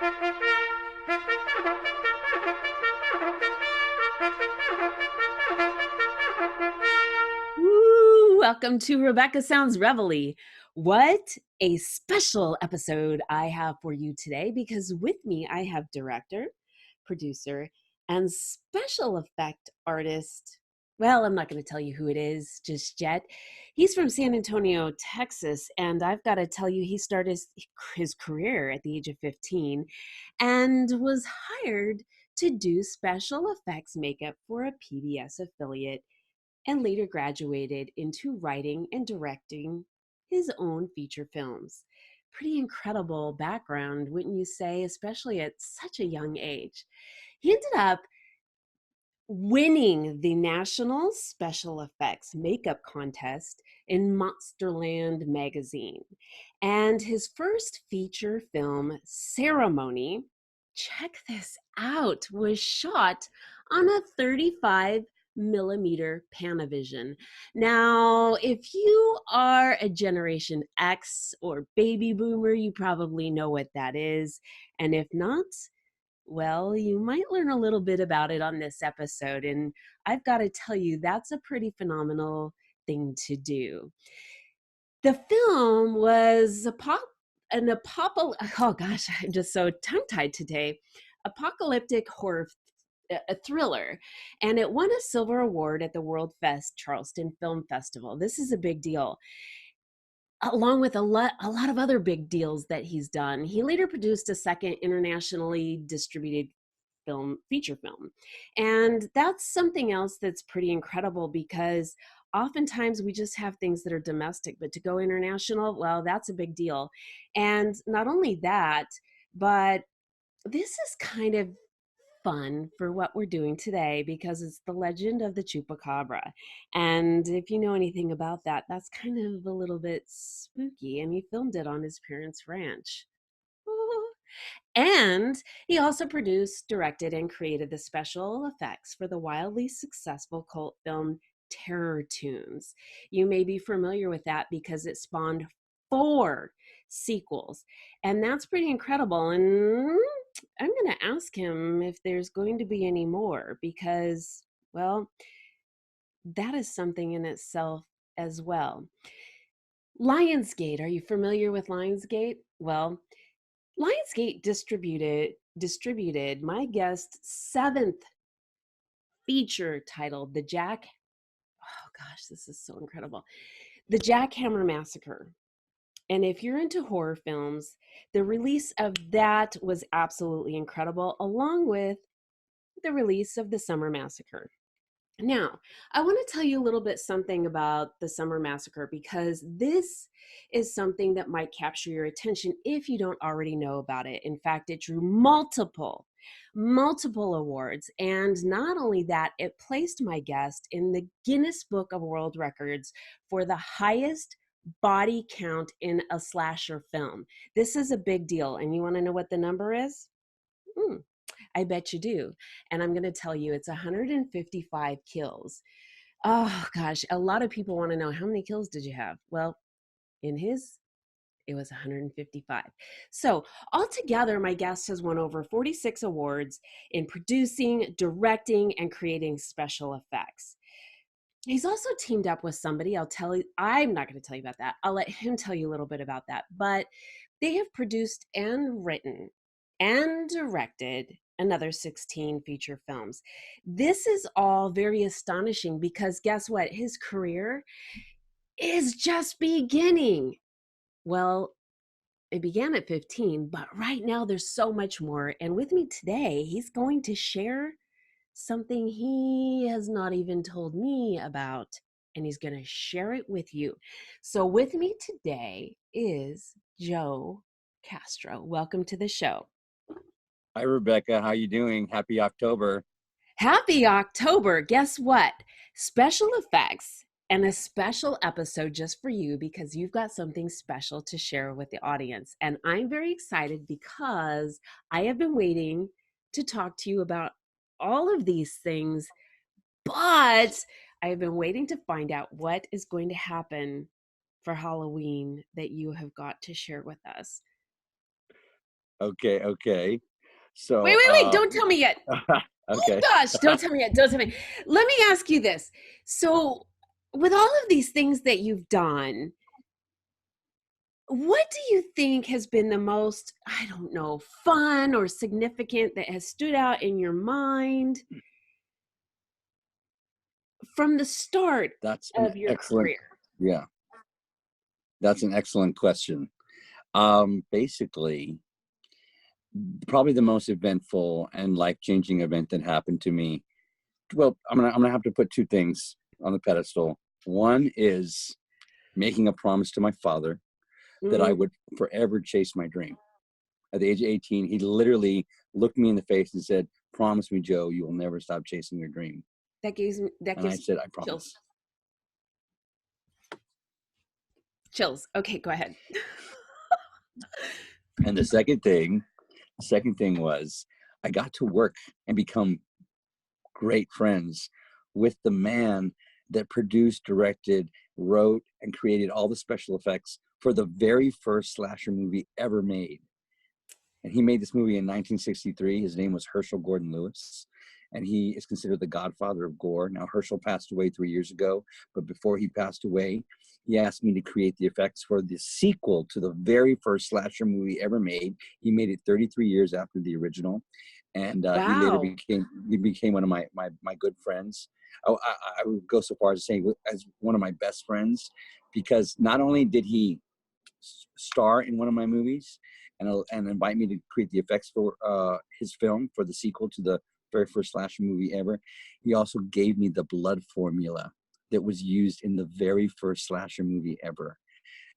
Woo! Welcome to Rebecca Sounds Reveille. What a special episode I have for you today, because with me I have director, producer, and special effect artist. Well, I'm not going to tell you who it is just yet. He's from San Antonio, Texas, and I've got to tell you, he started his career at the age of 15 and was hired to do special effects makeup for a PBS affiliate, and later graduated into writing and directing his own feature films. Pretty incredible background, wouldn't you say, especially at such a young age. He ended up winning the National Special Effects Makeup Contest in Monsterland Magazine. And his first feature film, Ceremony, check this out, was shot on a 35mm Panavision. Now, if you are a Generation X or baby boomer, you probably know what that is. And if not, well, you might learn a little bit about it on this episode. And I've got to tell you, that's a pretty phenomenal thing to do. The film was oh gosh, I'm just so tongue-tied today. Apocalyptic horror, a thriller, and it won a silver award at the World Fest Charleston Film Festival. This is a big deal, along with a lot of other big deals that he's done. He later produced a second internationally distributed feature film. And that's something else that's pretty incredible, because oftentimes we just have things that are domestic, but to go international, well, that's a big deal. And not only that, but this is kind of fun for what we're doing today, because it's the legend of the Chupacabra. And if you know anything about that, that's kind of a little bit spooky. And he filmed it on his parents' ranch. And he also produced, directed, and created the special effects for the wildly successful cult film Terror Toons. You may be familiar with that because it spawned 4 sequels. And that's pretty incredible. And I'm going to ask him if there's going to be any more, because, well, that is something in itself as well. Lionsgate, are you familiar with Lionsgate? Well, Lionsgate distributed my guest's 7th feature titled oh gosh, this is so incredible. The Jackhammer Massacre. And if you're into horror films, the release of that was absolutely incredible, along with the release of the Summer Massacre. Now, I want to tell you a little bit something about the Summer Massacre, because this is something that might capture your attention if you don't already know about it. In fact, it drew multiple awards. And not only that, it placed my guest in the Guinness Book of World Records for the highest body count in a slasher film. This is a big deal. And you want to know what the number is? I bet you do. And I'm going to tell you, it's 155 kills. Oh gosh, a lot of people want to know, how many kills did you have? Well, in his, it was 155. So altogether, my guest has won over 46 awards in producing, directing, and creating special effects. He's also teamed up with somebody. I'm not going to tell you about that. I'll let him tell you a little bit about that. But they have produced and written and directed another 16 feature films. This is all very astonishing, because guess what? His career is just beginning. Well, it began at 15, but right now there's so much more. And with me today, he's going to share something he has not even told me about, and he's going to share it with you. So with me today is Joe Castro. Welcome to the show. Hi, Rebecca. How you doing? Happy October. Happy October. Guess what? Special effects and a special episode just for you, because you've got something special to share with the audience. And I'm very excited, because I have been waiting to talk to you about all of these things, but I've been waiting to find out what is going to happen for Halloween that you have got to share with us. Okay, okay. Wait, So, wait, wait. Don't tell me yet. Oh okay. gosh, don't tell me yet. Don't tell me. Let me ask you this. So, with all of these things that you've done, what do you think has been the most, I don't know, fun or significant that has stood out in your mind from the start That's an of your excellent, career? yeah, that's an excellent question. Basically, probably the most eventful and life-changing event that happened to me. Well, I'm gonna have to put two things on the pedestal. One is making a promise to my father that I Mm, would forever chase my dream. At the age of 18, he literally looked me in the face and said, "Promise me, Joe, you will never stop chasing your dream." that And I gives said, "I chills. promise." Chills. Okay, go ahead. And the second thing was I got to work and become great friends with the man that produced, directed, wrote, and created all the special effects for the very first slasher movie ever made. And he made this movie in 1963. His name was Herschel Gordon Lewis, and he is considered the godfather of gore. Now, Herschel passed away 3 years ago, but before he passed away, he asked me to create the effects for the sequel to the very first slasher movie ever made. He made it 33 years after the original, and he later Wow. became one of my good friends. I would go so far as to say as one of my best friends, because not only did he star in one of my movies and invite me to create the effects for his film for the sequel to the very first slasher movie ever. He also gave me the blood formula that was used in the very first slasher movie ever,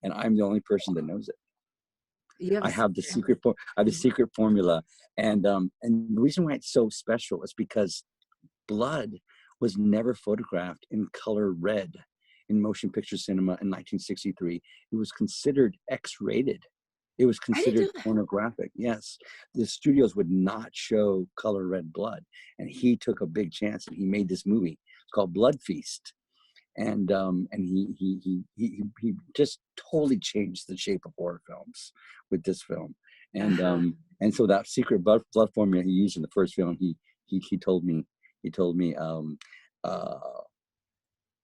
and I'm the only person that knows it. You have I have the I have the secret formula, and the reason why it's so special is because blood was never photographed in color red in motion picture cinema in 1963. It was considered X-rated. It was I didn't considered know that. pornographic. Yes, the studios would not show color red blood, and he took a big chance and he made this movie. It's called Blood Feast, and he just totally changed the shape of horror films with this film, Uh-huh. and so that secret blood formula he used in the first film, he told me he told me uh,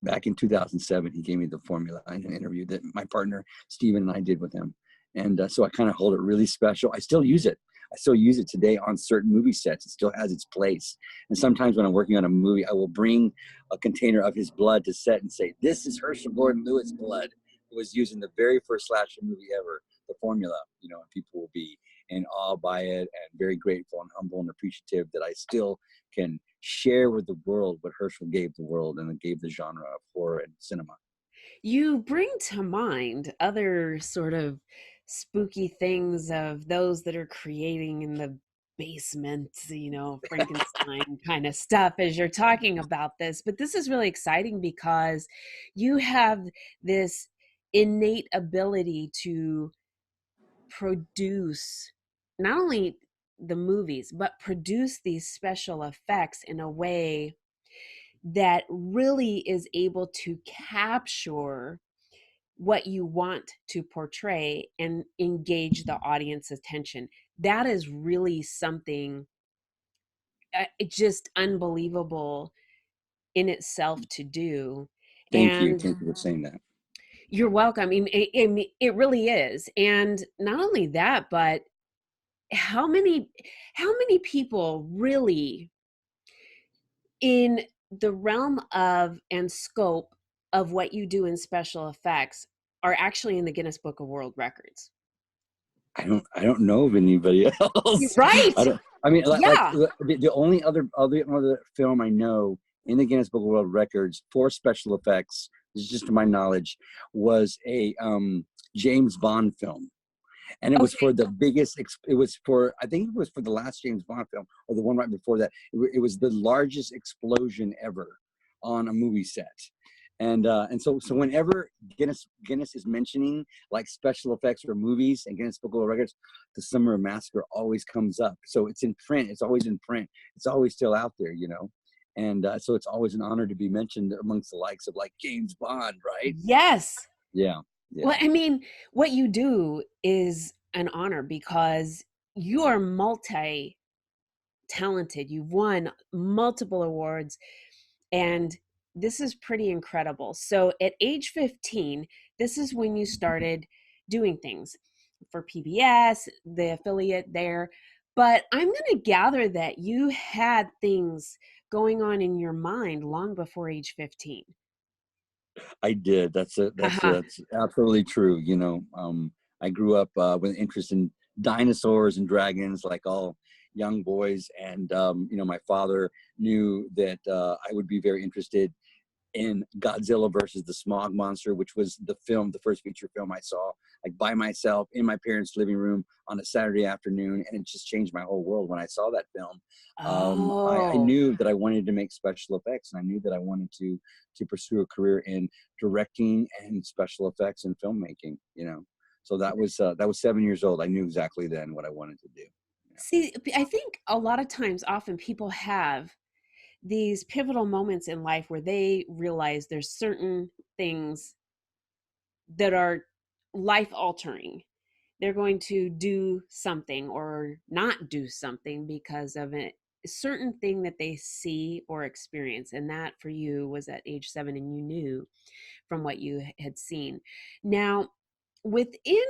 back in 2007, he gave me the formula in an interview that my partner Steven and I did with him, and so I kind of hold it really special. I still use it. I still use it today on certain movie sets. It still has its place. And sometimes when I'm working on a movie, I will bring a container of his blood to set and say, "This is Herschel Gordon Lewis blood. It was used in the very first slasher movie ever." The formula, and people will be in awe by it and very grateful and humble and appreciative that I still can share with the world what Herschel gave the world and gave the genre of horror and cinema. You bring to mind other sort of spooky things of those that are creating in the basement, Frankenstein kind of stuff as you're talking about this. But this is really exciting because you have this innate ability to produce not only the movies, but produce these special effects in a way that really is able to capture what you want to portray and engage the audience attention. That is really something it's just unbelievable in itself to do. Thank you. And Thank you for saying that. you're welcome. I mean, it really is. And not only that, but how many people really in the realm of and scope of what you do in special effects are actually in the Guinness Book of World Records? I don't know of anybody You're else. I right. don't. I mean, like Yeah. the only other film I know in the Guinness Book of World Records for special effects, this is just to my knowledge, was a James Bond film, and it was Okay. for the biggest. It was for, I think it was for the last James Bond film or the one right before that. It was the largest explosion ever on a movie set. And so whenever Guinness is mentioning like special effects for movies and Guinness Book of World Records, the Summer of Massacre always comes up. So it's in print. It's always in print. It's always still out there. And so it's always an honor to be mentioned amongst the likes of like James Bond, right? Yes. Yeah, yeah. Well, I mean, what you do is an honor because you are multi talented. You've won multiple awards, and this is pretty incredible. So at age 15, this is when you started doing things for PBS, the affiliate there. But I'm going to gather that you had things going on in your mind long before age 15. I did. Haha. That's absolutely true. I grew up with interest in dinosaurs and dragons, like all young boys, and my father knew that I would be very interested in Godzilla versus the Smog Monster, which was the first feature film I saw, like by myself in my parents' living room on a Saturday afternoon, and it just changed my whole world when I saw that film. I Oh. knew that I wanted to make special effects, and I knew that I wanted to pursue a career in directing and special effects and filmmaking. So that was 7 years old. I knew exactly then what I wanted to do. Yeah. See, I think a lot of times, often people have these pivotal moments in life where they realize there's certain things that are life altering. They're going to do something or not do something because of a certain thing that they see or experience. And that for you was at age 7, and you knew from what you had seen. Now, within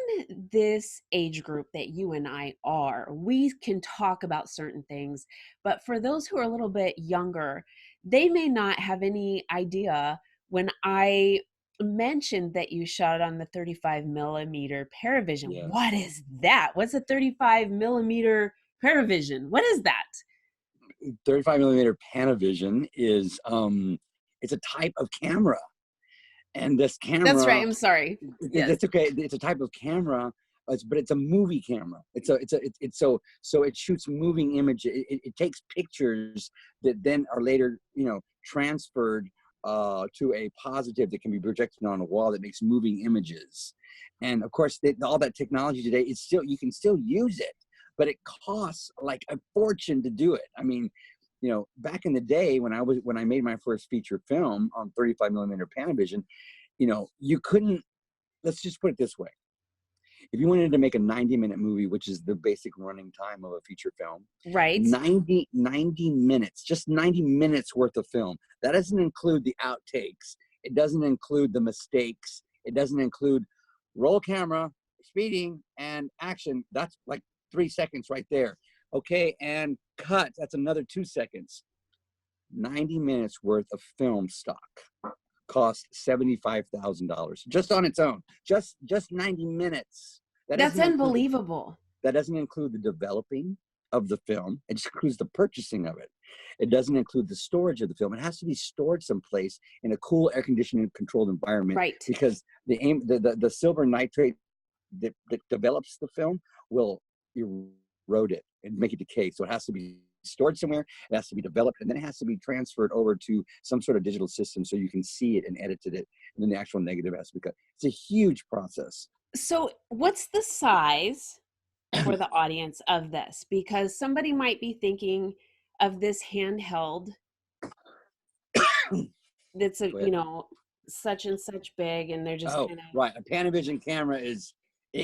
this age group that you and I are, we can talk about certain things, but for those who are a little bit younger, they may not have any idea when I mentioned that you shot on the 35 millimeter Paravision. Yes. What is that? What's a 35 millimeter Paravision? What is that? 35 millimeter Panavision is it's a type of camera, and this That's right. camera, I'm sorry. Yes. it's okay, it's a type of camera, but it's a movie camera. It's so it shoots moving images. It takes pictures that then are later transferred to a positive that can be projected on a wall that makes moving images. And of course, all that technology today, you can still use it, but it costs like a fortune to do it. I mean, back in the day when I made my first feature film on 35 millimeter Panavision, you couldn't. Let's just put it this way: if you wanted to make a 90-minute movie, which is the basic running time of a feature film, Right. 90 minutes, just 90 minutes worth of film. That doesn't include the outtakes. It doesn't include the mistakes. It doesn't include roll camera, speeding, and action. That's like 3 seconds right there. Okay, and cut. That's another 2 seconds. 90 minutes worth of film stock cost $75,000 just on its own. Just 90 minutes. That That's doesn't include the, unbelievable. that doesn't include the developing of the film. It just includes the purchasing of it. It doesn't include the storage of the film. It has to be stored someplace in a cool, air conditioned, controlled environment, Right. because the silver nitrate that develops the film will erode it and make it decay. So it has to be stored somewhere, it has to be developed, and then it has to be transferred over to some sort of digital system so you can see it and edited it. And then the actual negative has to be cut. It's a huge process. So, what's the size for the audience of this? Because somebody might be thinking of this handheld that's a, Go ahead. such and such big, and they're just Oh, kind of. right. A Panavision camera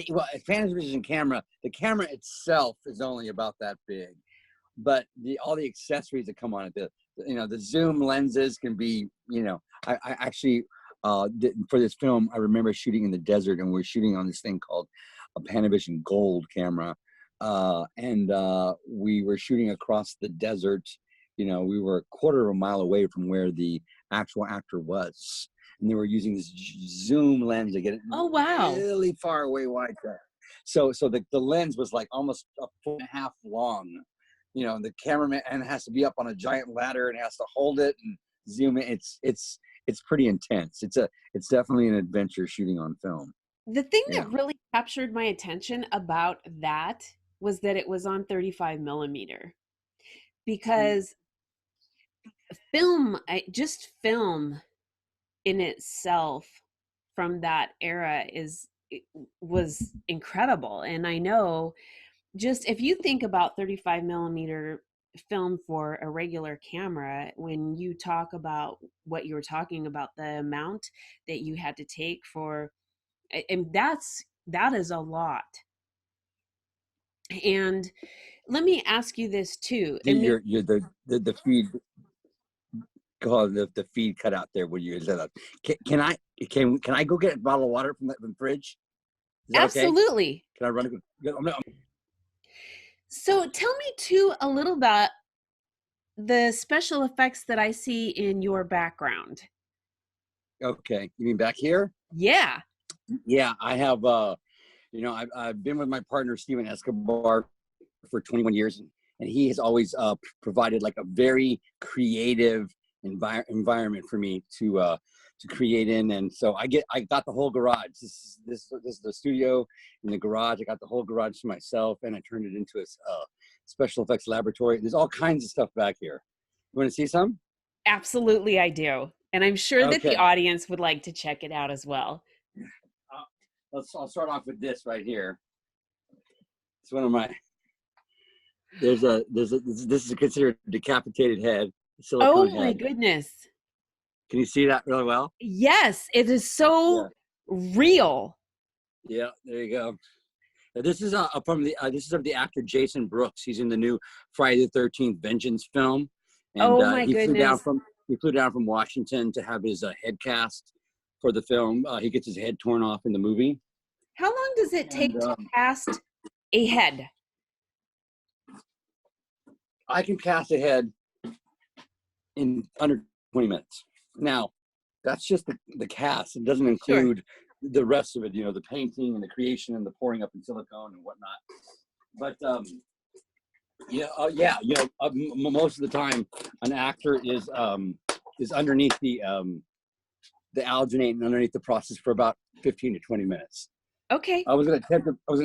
well, a Panavision camera, the camera itself is only about that big, but all the accessories that come on it, the zoom lenses can be, I actually, for this film, I remember shooting in the desert, and we were shooting on this thing called a Panavision Gold camera, and we were shooting across the desert. We were a quarter of a mile away from where the actual actor was, and they were using this zoom lens to get it Oh, wow. really far away wide there. So the lens was like almost a foot and a half long. The cameraman, and it has to be up on a giant ladder and has to hold it and zoom in. It's pretty intense. It's definitely an adventure shooting on film. The thing Yeah. that really captured my attention about that was that it was on 35 millimeter, because just film in itself from that era was incredible. And I know, just if you think about 35 millimeter film for a regular camera, when you talk about what you were talking about, the amount that you had to take for, and that is a lot. And let me ask you this too. You're the feed. Oh, the feed cut out there when you said that. Can I go get a bottle of water from the fridge? Is that okay? Absolutely. Can I run? So tell me too a little bit the special effects that I see in your background. Okay, you mean back here? Yeah. Yeah, I have. I've been with my partner Steven Escobar for 21 years, and he has always provided like a very creative environment for me to create in. And so I got the whole garage. This is the studio in the garage. I got the whole garage to myself, and I turned it into a special effects laboratory. There's all kinds of stuff back here. You want to see some? Absolutely, I do. And I'm sure that the Okay. audience would like to check it out as well. I'll start off with this right here. It's one of my. This is considered a decapitated head, silicone Oh my head. goodness. Can you see that really well? Yes, it is so real. Yeah, there you go. This is this is of the actor Jason Brooks. He's in the new Friday the 13th Vengeance film, and Oh my goodness. he flew down from Washington to have his head cast for the film. He gets his head torn off in the movie. How long does it take to cast a head? I can cast a head in under 20 minutes. Now, that's just the cast. It doesn't include the rest of it, the painting and the creation and the pouring up in silicone and whatnot. But most of the time, an actor is underneath the alginate and underneath the process for about 15 to 20 minutes. Okay. I was gonna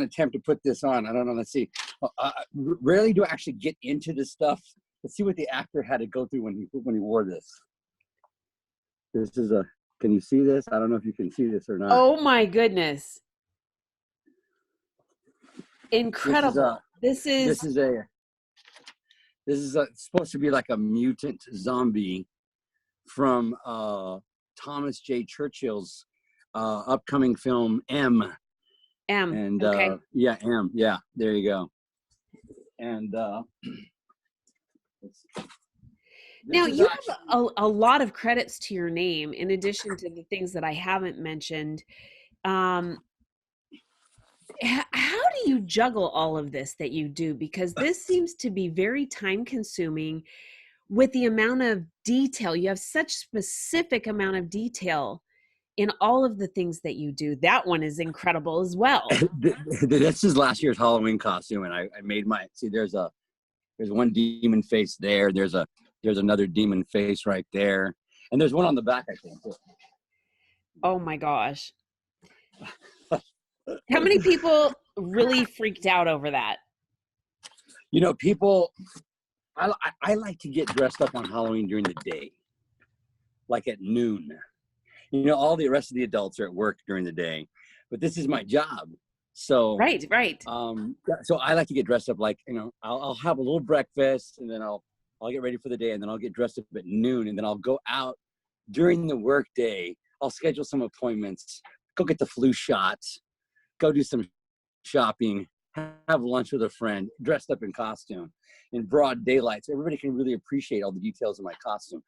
attempt to put this on. I don't know. Let's see. Rarely do I actually get into this stuff. Let's see what the actor had to go through when he wore this. This is can you see this? I don't know if you can see this or not. Oh my goodness. Incredible. This is supposed to be like a mutant zombie from Thomas J. Churchill's upcoming film M. And okay. M. Yeah, there you go. And now you have a lot of credits to your name in addition to the things that I haven't mentioned. How do you juggle all of this that you do? Because this seems to be very time consuming with the amount of detail. You have such specific amount of detail in all of the things that you do. That one is incredible as well. This is last year's Halloween costume, and I made there's one demon face there. There's another demon face right there, and there's one on the back, I think. Oh my gosh. How many people really freaked out over that? People, I like to get dressed up on Halloween during the day, like at noon. All the rest of the adults are at work during the day, but this is my job. So right. So I like to get dressed up like, I'll have a little breakfast, and then I'll get ready for the day, and then I'll get dressed up at noon, and then I'll go out during the work day. I'll schedule some appointments, go get the flu shots, go do some shopping, have lunch with a friend, dressed up in costume in broad daylight, so everybody can really appreciate all the details of my costume.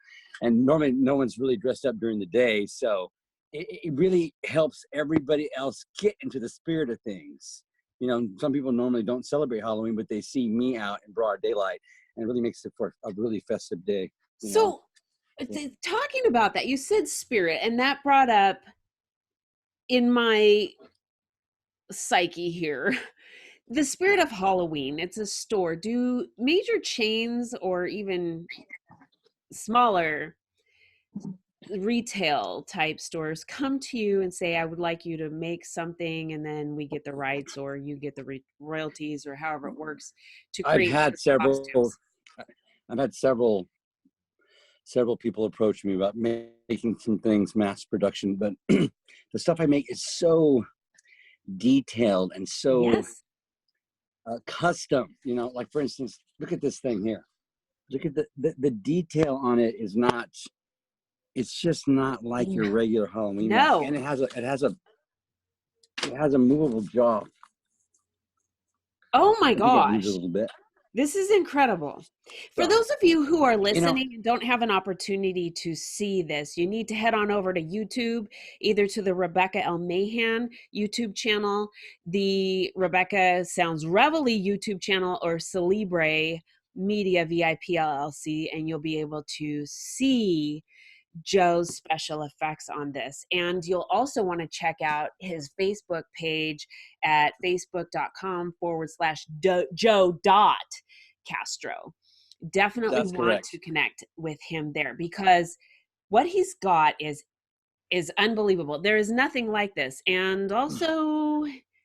And normally no one's really dressed up during the day, so it really helps everybody else get into the spirit of things. Some people normally don't celebrate Halloween, but they see me out in broad daylight, and it really makes it for a really festive day. So talking about that, you said spirit, and that brought up in my psyche here the spirit of Halloween. It's a store. Do major chains or even smaller retail type stores come to you and say, I would like you to make something, and then we get the rights, or you get the royalties, or however it works to create costumes? I've had several people approach me about making some things mass production, but the stuff I make is so detailed and so custom. Like for instance, look at this thing here. Look at the detail on it is not. It's just not like your regular Halloween mask, and it has a movable jaw. Oh my I think it moves a gosh. little bit. This is incredible. For So, those of you who are you know, listening and don't have an opportunity to see this, you need to head on over to YouTube, either to the Rebecca L. Mahan YouTube channel, the Rebecca Sounds Reveille YouTube channel, or Celebre Media VIP LLC, and you'll be able to see Joe's special effects on this. And you'll also want to check out his Facebook page at facebook.com/Joe.Castro. Definitely that's want correct. to connect with him there, because what he's got is unbelievable. There is nothing like this. And also,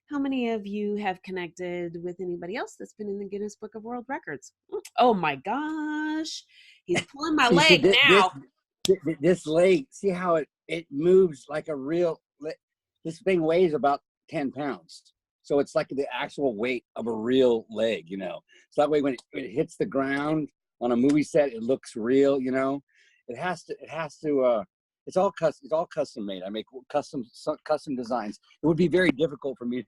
how many of you have connected with anybody else that's been in the Guinness Book of World Records? Oh my gosh. He's pulling my See, leg now. this leg, see how it moves like a real, this thing weighs about 10 pounds. So it's like the actual weight of a real leg, you know. So that way when it hits the ground on a movie set, it looks real, you know. It's all custom made. I make custom designs. It would be very difficult for me.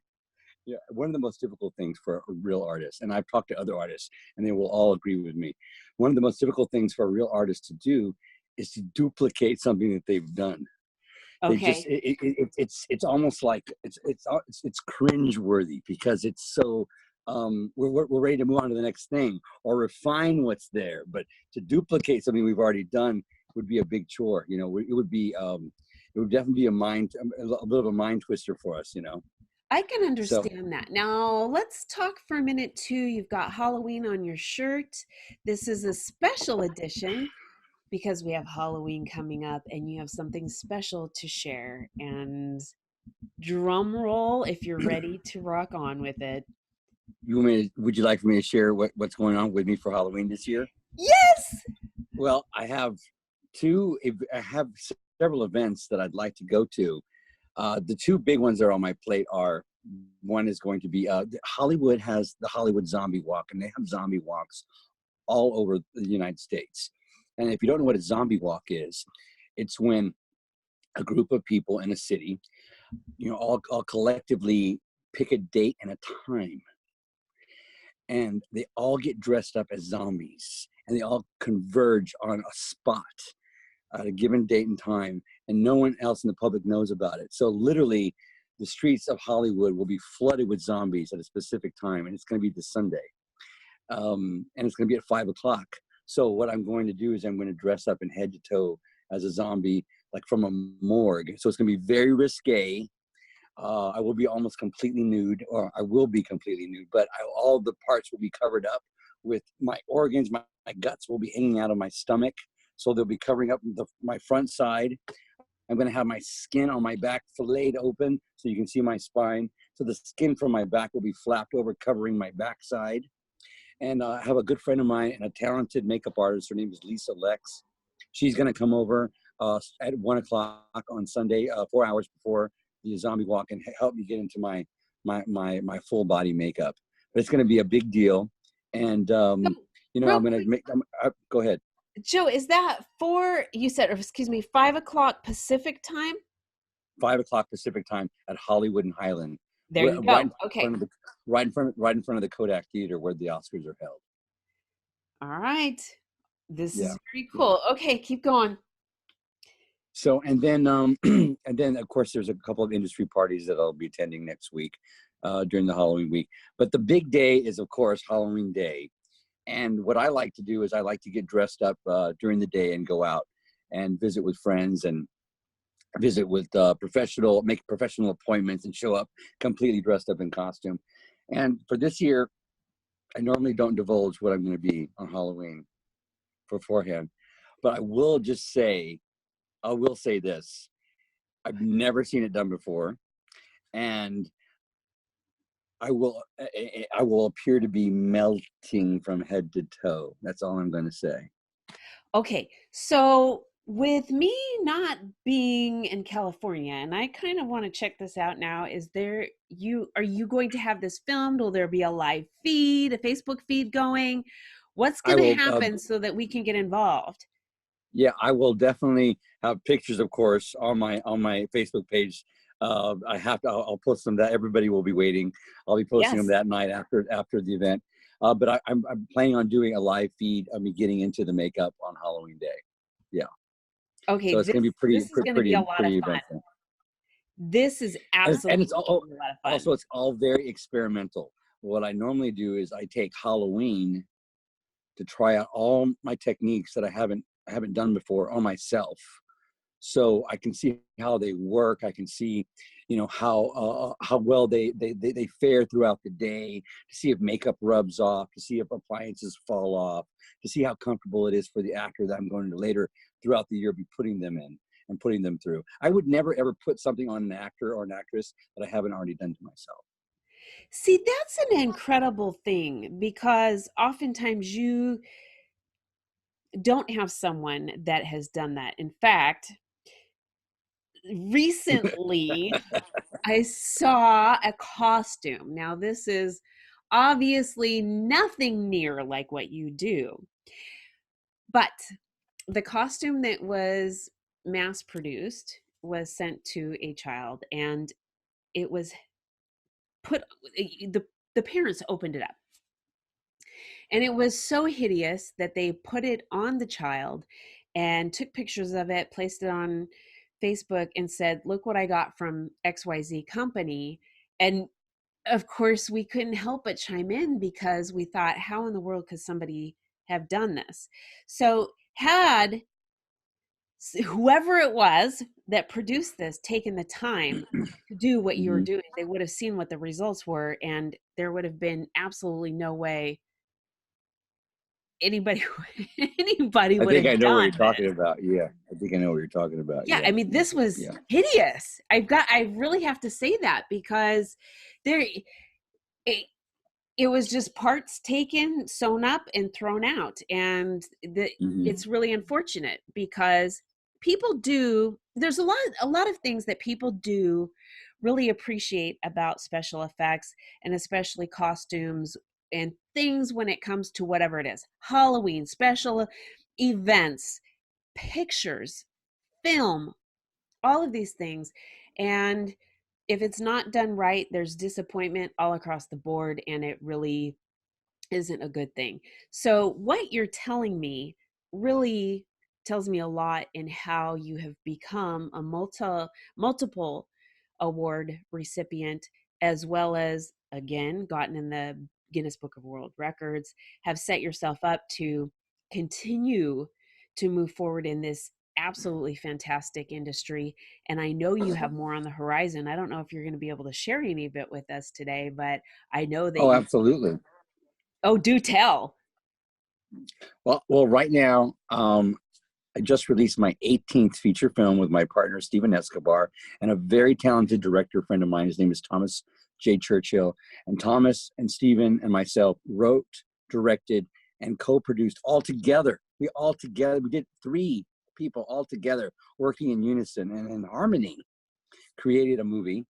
Yeah, one of the most difficult things for a real artist, and I've talked to other artists, and they will all agree with me. One of the most difficult things for a real artist to do is to duplicate something that they've done. They just Okay. it's almost like it's cringe worthy, because it's so we're ready to move on to the next thing or refine what's there. But to duplicate something we've already done would be a big chore. You know, it would definitely be a bit of a mind twister for us. You know, I can so. understand that. Now, let's talk for a minute too. You've got Halloween on your shirt. This is a special edition because we have Halloween coming up and you have something special to share. And drum roll if you're ready to rock on with it. Would you like for me to share what's going on with me for Halloween this year? Yes. Well, I have several events that I'd like to go to. The two big ones that are on my plate are, one is going to be Hollywood has the Hollywood Zombie Walk, and they have zombie walks all over the United States. And if you don't know what a zombie walk is, it's when a group of people in a city, you know, all collectively pick a date and a time, and they all get dressed up as zombies, and they all converge on a spot at a given date and time, and no one else in the public knows about it. So literally, the streets of Hollywood will be flooded with zombies at a specific time, and it's going to be this Sunday, and it's going to be at 5 o'clock. So what I'm going to do is I'm going to dress up in head to toe as a zombie, like from a morgue. So it's going to be very risque. I will be almost completely nude, or I will be completely nude, but all the parts will be covered up with my organs. My guts will be hanging out of my stomach. So they'll be covering up my front side. I'm going to have my skin on my back filleted open so you can see my spine. So the skin from my back will be flapped over, covering my backside. And I have a good friend of mine and a talented makeup artist. Her name is Lisa Lex. She's going to come over at 1 o'clock on Sunday, 4 hours before the zombie walk, and help me get into my full body makeup. But it's going to be a big deal. And, So, you know, real I'm going quick, to go ahead. Joe, is that you said, or excuse me, 5 o'clock Pacific time? 5 o'clock Pacific time at Hollywood and Highland, There you right go. in Okay. front of the right in front of the Kodak Theater where the Oscars are held. All right. This Yeah, is very yeah. cool. Okay, keep going. So and then and then of course there's a couple of industry parties that I'll be attending next week during the Halloween week. But the big day is of course Halloween Day. And what I like to do is I like to get dressed up during the day and go out and visit with friends and visit with make professional appointments and show up completely dressed up in costume. And for this year, I normally don't divulge what I'm going to be on Halloween beforehand, but I will say this: I've never seen it done before, and I will appear to be melting from head to toe. That's all I'm going to say. Okay, so with me not being in California, and I kind of want to check this out now, are you going to have this filmed? Will there be a live feed, a Facebook feed going? What's I going to will, happen so that we can get involved? yeah, I will definitely have pictures, of course, on my Facebook page I have to. I'll post them. That everybody will be waiting. I'll be posting them Yes. that night after the event. But I'm planning on doing a live feed of me getting into the makeup on Halloween Day. Yeah. Okay, So it's going to be this is going to be a lot of pretty fun. eventful. This is And it's absolutely all, going to be a lot of also fun. it's all very experimental. What I normally do is I take Halloween to try out all my techniques that I haven't done before on myself, so I can see how they work. I can see, how well they fare throughout the day, to see if makeup rubs off, to see if appliances fall off, to see how comfortable it is for the actor that I'm going to later throughout the year be putting them in and putting them through. I would never ever put something on an actor or an actress that I haven't already done to myself. See, that's an incredible thing because oftentimes you don't have someone that has done that. In fact, recently I saw a costume. Now, this is obviously nothing near like what you do, but the costume that was mass produced was sent to a child and it was put the parents opened it up and it was so hideous that they put it on the child and took pictures of it, placed it on Facebook and said, "Look what I got from XYZ company." And of course, we couldn't help but chime in because we thought, how in the world could somebody have done this? So, had whoever it was that produced this taken the time to do what you were Hmm. doing, they would have seen what the results were, and there would have been absolutely no way anybody anybody I would think have I know what you're done talking this. about. Yeah, I think I know what you're talking about. Yeah, Yeah, I mean, this was yeah. hideous. I really have to say that because there it, it was just parts taken, sewn up, and thrown out. And Hmm. it's really unfortunate because people do, there's a lot of things that people do really appreciate about special effects and especially costumes and things when it comes to whatever it is. Halloween, special events, pictures, film, all of these things. And if it's not done right, there's disappointment all across the board, and it really isn't a good thing. So, what you're telling me really tells me a lot in how you have become a multiple award recipient, as well as, again, gotten in the Guinness Book of World Records, have set yourself up to continue to move forward in this absolutely fantastic industry. And I know you have more on the horizon. I don't know if you're going to be able to share any of it with us today, but I know that Oh, you. absolutely. Oh, do tell. Well, right now, I just released my 18th feature film with my partner Steven Escobar and a very talented director friend of mine. His name is Thomas J. Churchill. And Thomas and Steven and myself wrote, directed, and co-produced all together. We did three people all together working in unison and in harmony, created a movie.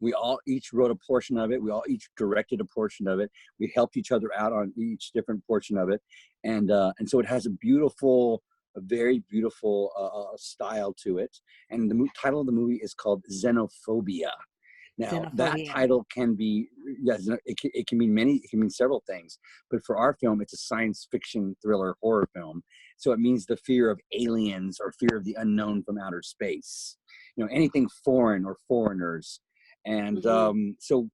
We all each wrote a portion of it. We all each directed a portion of it. We helped each other out on each different portion of it, and so it has a very beautiful style to it. And the title of the movie is called Xenophobia. Now that Xenophobia. title can be, yes, it can mean many, it can mean several things. But for our film, it's a science fiction thriller horror film, so it means the fear of aliens or fear of the unknown from outer space. Anything foreign or foreigners. And Hmm.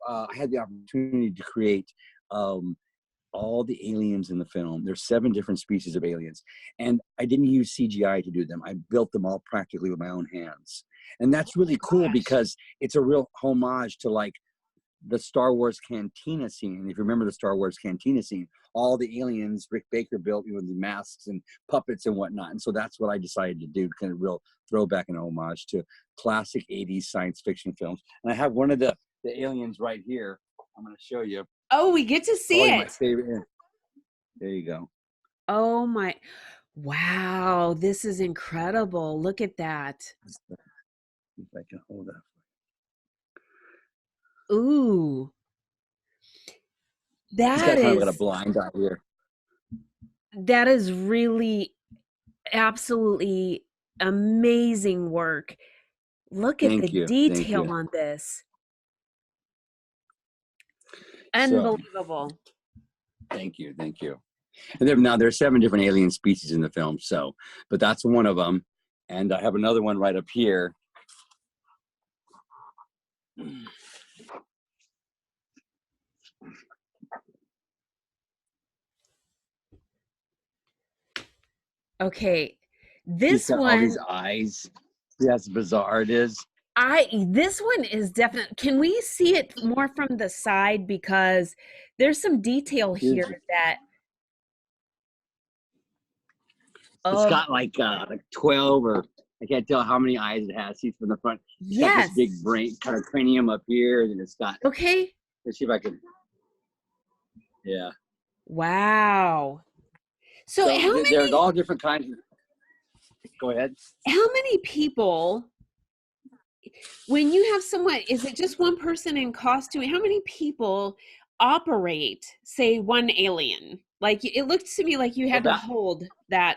I had the opportunity to create all the aliens in the film. There's 7 different species of aliens, and I didn't use CGI to do them. I built them all practically with my own hands, and that's really cool Gosh. because it's a real homage to like the Star Wars cantina scene. If you remember the Star Wars cantina scene, all the aliens Rick Baker built, with the masks and puppets and whatnot. And so that's what I decided to do, kind of real throwback and homage to classic 80s science fiction films. And I have one of the aliens right here. I'm going to show you. Oh, we get to see Probably my it. favorite. There you go. Oh my. Wow, this is incredible. Look at that. If I can hold that. Ooh, He's that got kind of got a is blind eye here. that is really absolutely amazing work. Look at the Thank you. Thank detail you. on this. So Unbelievable. thank you. Thank you. And there's 7 different alien species in the film. So, but that's one of them. And I have another one right up here. Okay. He's This got all these one, eyes. See how bizarre it is. this one is definitely, can we see it more from the side? Because there's some detail Here's, here that, it's oh, got like 12 or I can't tell how many eyes it has. See from the front. It's got this big yes. brain kind of cranium up here, and it's got. Okay. Let's see if I can. Yeah. Wow. So So there's all different kinds. Go ahead. how many people, when you have someone, is it just one person in costume? How many people operate, say, one alien? Like it looked to me like you Well, had to hold that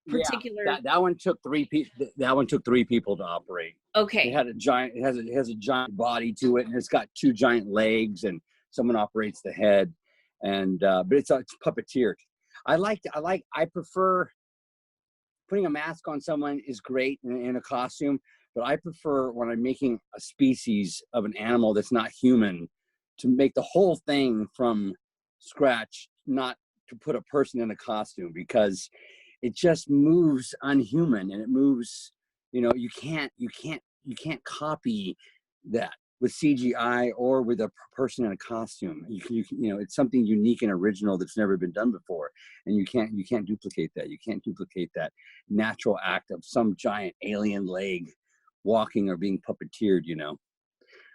yeah, particular. that one took 3 people. That one took 3 people to operate. It Okay. had a giant. It has a giant body to it, and it's got 2 giant legs, and someone operates the head. And but it's puppeteered. I prefer putting a mask on someone is great in a costume, but I prefer when I'm making a species of an animal that's not human to make the whole thing from scratch, not to put a person in a costume, because it just moves unhuman and it moves, you can't copy that with CGI or with a person in a costume. It's something unique and original that's never been done before, and you can't duplicate that. You can't duplicate that natural act of some giant alien leg walking or being puppeteered.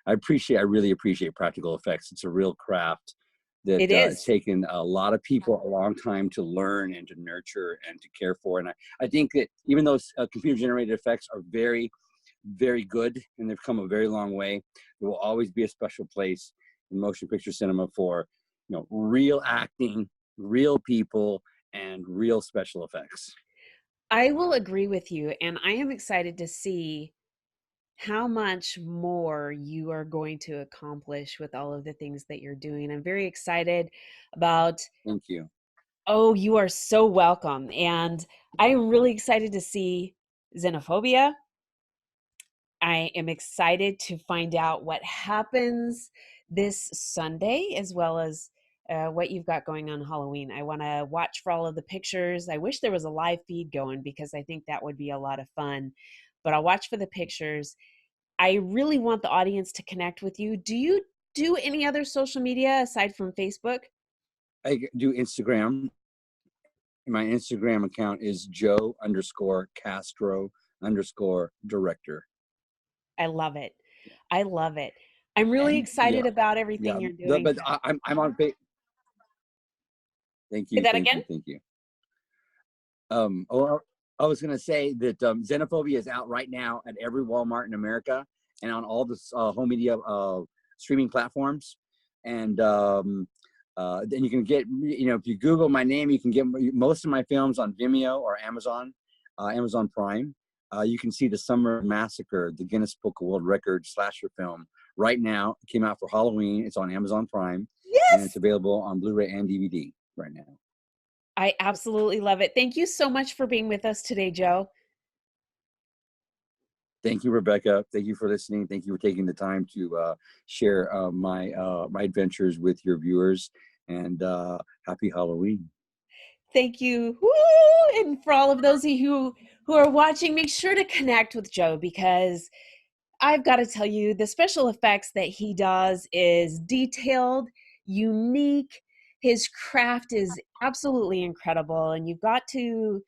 I really appreciate practical effects. It's a real craft that It it's is. taken a lot of people a long time to learn and to nurture and to care for. And I think that even those computer generated effects are very, very good, and they've come a very long way. There will always be a special place in motion picture cinema for real acting, real people, and real special effects. I will agree with you, and I am excited to see how much more you are going to accomplish with all of the things that you're doing. I'm very excited about. Thank you. Oh, you are so welcome. And I'm really excited to see Xenophobia. I am excited to find out what happens this Sunday, as well as what you've got going on Halloween. I want to watch for all of the pictures. I wish there was a live feed going because I think that would be a lot of fun. But I'll watch for the pictures. I really want the audience to connect with you. Do you do any other social media aside from Facebook? I do Instagram. My Instagram account is Joe_Castro_director. I love it. I love it. I'm really And excited about everything you're doing. but I'm on. Thank Say you, that thank again? you, thank you. Or I was gonna say that Xenophobia is out right now at every Walmart in America and on all the home media streaming platforms. And then you can get, if you Google my name, you can get most of my films on Vimeo or Amazon Prime. You can see the Summer of Massacre, the Guinness Book of World Records slasher film right now. It came out for Halloween. It's on Amazon Prime, and it's Yes. available on Blu-ray and DVD right now. I absolutely love it. Thank you so much for being with us today, Joe. Thank you, Rebecca. Thank you for listening. Thank you for taking the time to share my adventures with your viewers. And happy Halloween. Thank you. Woo! And for all of those of you who are watching, make sure to connect with Joe because I've got to tell you, the special effects that he does is detailed, unique. His craft is absolutely incredible, and you've got to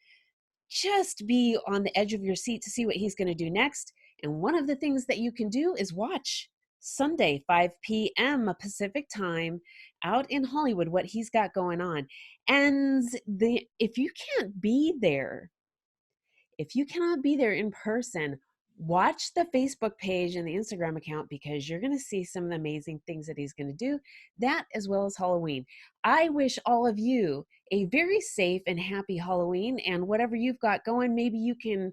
just be on the edge of your seat to see what he's going to do next. And one of the things that you can do is watch Sunday, 5 p.m. Pacific time, out in Hollywood, what he's got going on. And if you can't be there, if you cannot be there in person, watch the Facebook page and the Instagram account because you're going to see some of the amazing things that he's going to do, that as well as Halloween. I wish all of you a very safe and happy Halloween, and whatever you've got going, maybe you can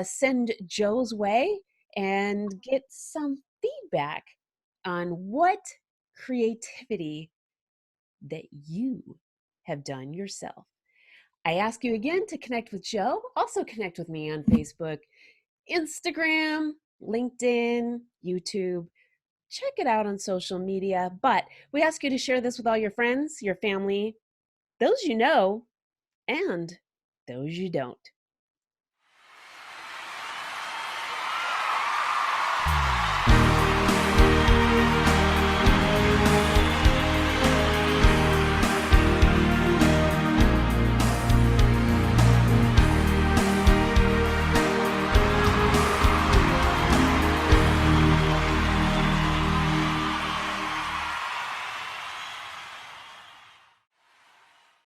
send Joe's way and get some feedback on what creativity that you have done yourself. I ask you again to connect with Joe. Also, connect with me on Facebook, Instagram, LinkedIn, YouTube. Check it out on social media. But we ask you to share this with all your friends, your family, those you know, and those you don't.